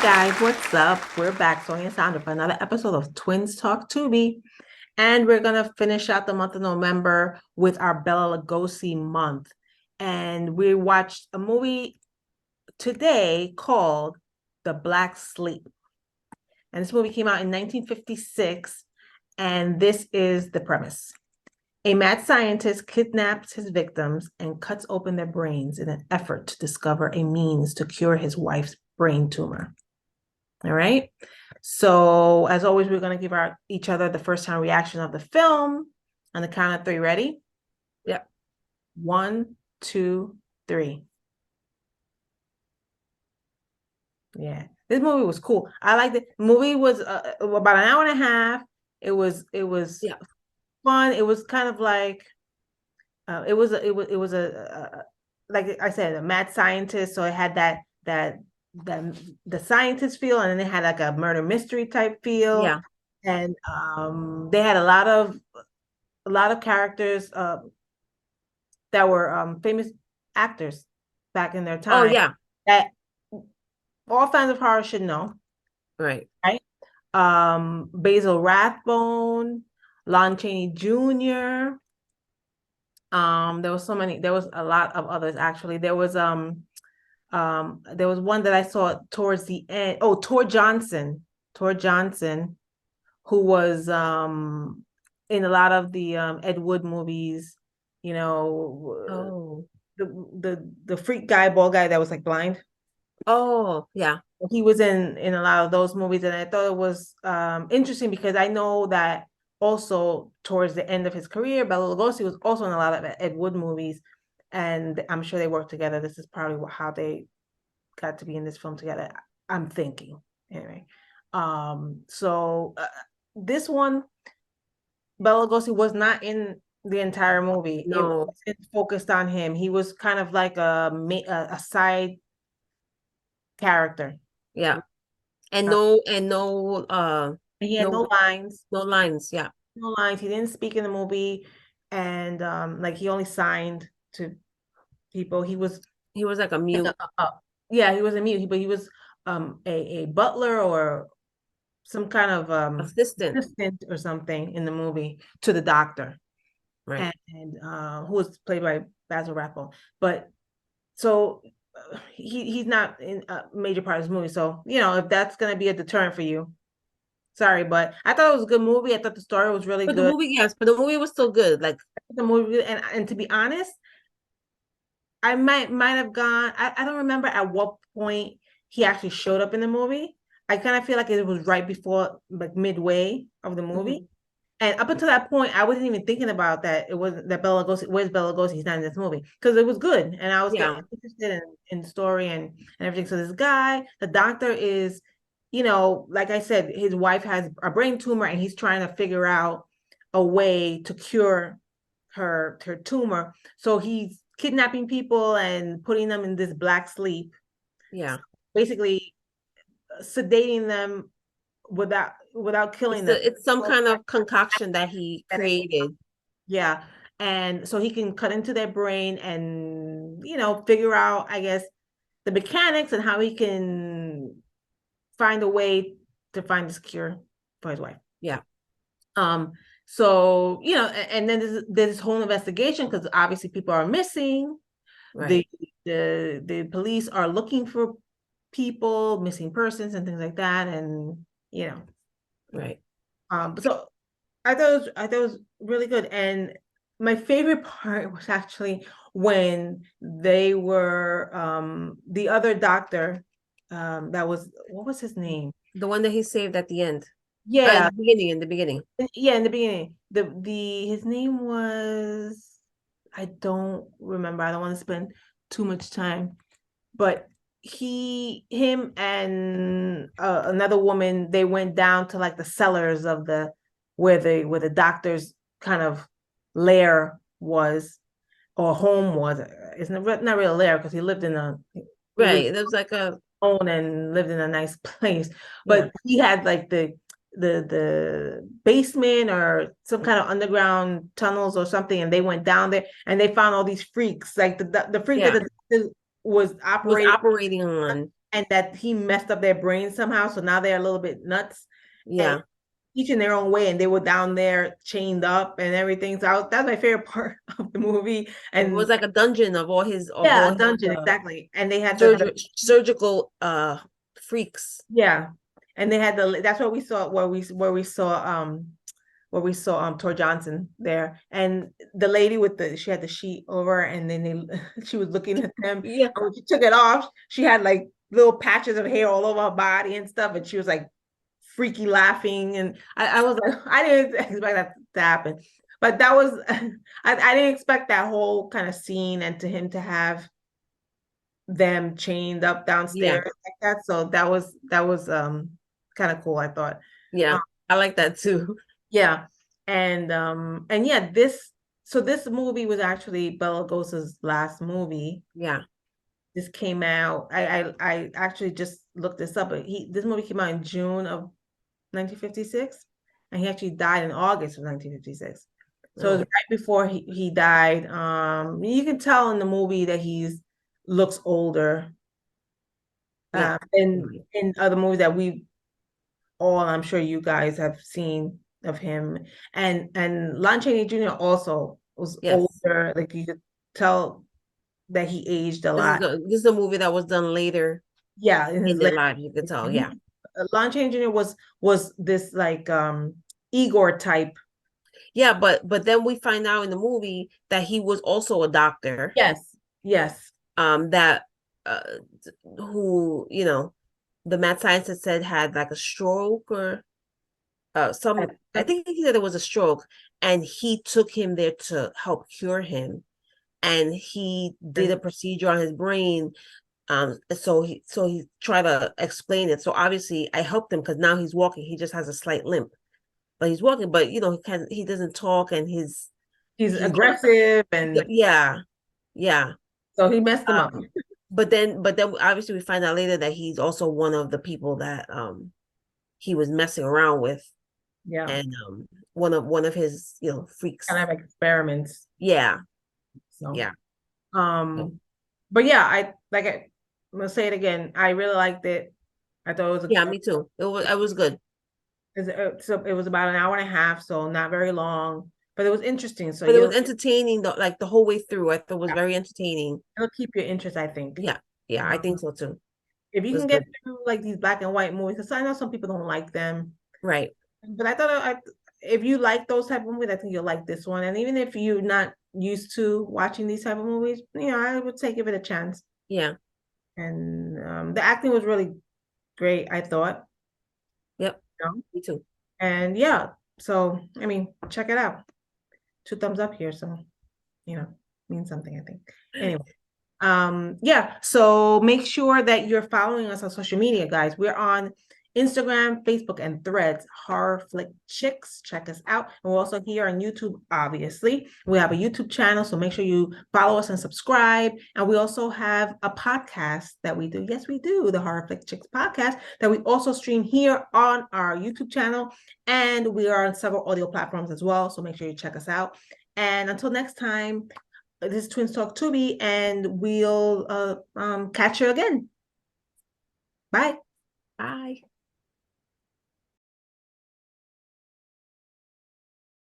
Guys, what's up? We're back, Sonia and Sandra, for another episode of Twins Talk Tubi. And we're going to finish out the month of November with our Bela Lugosi month. And we watched a movie today called The Black Sleep. And this movie came out in 1956. And this is the premise. A mad scientist kidnaps his victims and cuts open their brains in an effort to discover a means to cure his wife's brain tumor. All right. So as always, we're going to give each other the first time reaction of the film on the count of three. Ready? Yep. 1, 2, 3. Yeah, this movie was cool. I liked it. The movie was about an hour and a half. It was fun. It was kind of like it was like I said, a mad scientist. So it had that the scientist feel, and then they had like a murder mystery type feel. Yeah. And they had a lot of characters that were famous actors back in their time. Oh yeah. That all fans of horror should know. Right. Right. Basil Rathbone, Lon Chaney Jr. There was a lot of others actually. There was one that I saw towards the end. Oh, Tor Johnson, who was in a lot of the Ed Wood movies, Oh. the freak guy, bald guy that was like blind. Oh yeah. He was in a lot of those movies, and I thought it was interesting because I know that also towards the end of his career, Bela Lugosi was also in a lot of Ed Wood movies, and I'm sure they worked together. This is probably how they got to be in this film together. I'm thinking anyway. So this one, Bela Lugosi was not in the entire movie. No. It focused on him. He was kind of like a side character. Yeah. And no He had no lines. No lines. Yeah. No lines. He didn't speak in the movie, and like he only signed to people. He was like a mute. Yeah, he was a mute, but he was a butler or some kind of Assistant. or something in the movie to the doctor, Right. and who was played by Basil Rathbone. But so he's not in a major part of this movie. So if that's gonna be a deterrent for you, sorry, but I thought it was a good movie. I thought the story was really But good. but the movie was still good. Like The movie, and to be honest, I might have gone. I don't remember at what point he actually showed up in the movie. I kind of feel like it was right before, like midway of the movie. Mm-hmm. And up until that point, I wasn't even thinking about that. It wasn't that Bela Lugosi. Where's Bela Lugosi? He's not in this movie because it was good, and I was getting interested in the story and everything. So this guy, the doctor, is, like I said, his wife has a brain tumor, and he's trying to figure out a way to cure her tumor. So he's kidnapping people and putting them in this black sleep. Yeah. Basically, sedating them without killing them. It's some kind of concoction that he created. Yeah. And so he can cut into their brain and, figure out, I guess, the mechanics and how he can find a way to find this cure for his wife. Yeah. So, and then there's this whole investigation because obviously people are missing. Right. The police are looking for people, missing persons and things like that. And, Right. So I thought it was really good. And my favorite part was actually when they were the other doctor, that was, what was his name? The one that he saved at the end. Yeah. In the beginning. Yeah, in the beginning. His name was, I don't remember. I don't want to spend too much time. But him and another woman, they went down to like the cellars of where the doctor's kind of lair was, or home was. It's not really a lair because he lived in Right. There was like a own and lived in a nice place, but he had like the basement or some kind of underground tunnels or something, and they went down there and they found all these freaks, like the freak that was operating on and that he messed up their brains somehow, so now they're a little bit nuts and Yeah. each in their own way, and they were down there chained up and everything. So that's my favorite part of the movie. It was And like a dungeon of yeah, all a his dungeon, exactly. And they had surgical freaks. yeah, and they had the that's what we saw where we saw Tor Johnson there, and the lady with the she had the sheet over, and then she was looking at them, Yeah. and when she took it off, she had like little patches of hair all over her body and stuff, and she was like freaky laughing, and I was like, I didn't expect that to happen, but that was I didn't expect that whole kind of scene and to him to have them chained up Yeah. downstairs like that. So that was kind of cool, I thought. Yeah. Um, I like that too. yeah. And yeah, this movie was actually Bela Lugosi's last movie. Yeah. This came out. I actually just looked this up, but this movie came out in June of 1956, and he actually died in August of 1956. So it was Oh, right before he died. You can tell in the movie that he's looks older. yeah. In other movies that we all, I'm sure you guys have seen of him, and Lon Chaney Jr. also was Yes. older. Like you could tell that he aged a lot. This is a movie that was done later Yeah, in his in their later. lives, you could tell. He, Yeah. Lon Chaney Jr. was this like Igor type. Yeah, but then we find out in the movie that he was also a doctor. Yes, yes. That uh who, the mad scientist said had like a stroke or I think he said it was a stroke, and he took him there to help cure him, and he did a procedure on his brain. So he tried to explain it. So obviously I helped him because now he's walking. He just has a slight limp, but he's walking. But he doesn't talk, and He's he's aggressive, and yeah, yeah. so he messed him up. But then obviously we find out later that he's also one of the people that he was messing around with, Yeah, and one of his freaks. kind of experiments. Yeah, So, yeah, but yeah, I'm gonna say it again. I really liked it. I thought it was yeah. Me too. It was good. so it was about an hour and a half, so not very long, but it was interesting. So But it was entertaining though, like the whole way through. I thought it was yeah, very entertaining. it'll keep your interest, I think. Yeah, yeah, I Um, think so too. if you It was can get good. through like these black and white movies, because I know some people don't like them, Right. but I thought if you like those type of movies, I think you'll like this one. And even if you're not used to watching these type of movies, I would say give it a chance. Yeah. And the acting was really great, I thought. Yep. You know? Me too. And yeah, so I mean, check it out. 2 thumbs up here, so means something, I think. Anyway, yeah, so make sure that you're following us on social media, guys. We're on Instagram, Facebook, and Threads, Horror Flick Chicks. Check us out. And we're also here on YouTube, obviously. We have a YouTube channel, so make sure you follow us and subscribe. And we also have a podcast that we do. Yes, we do, the Horror Flick Chicks podcast that we also stream here on our YouTube channel. And we are on several audio platforms as well, so make sure you check us out. And until next time, this is Twins Talk Tubi, and we'll catch you again. Bye. Bye.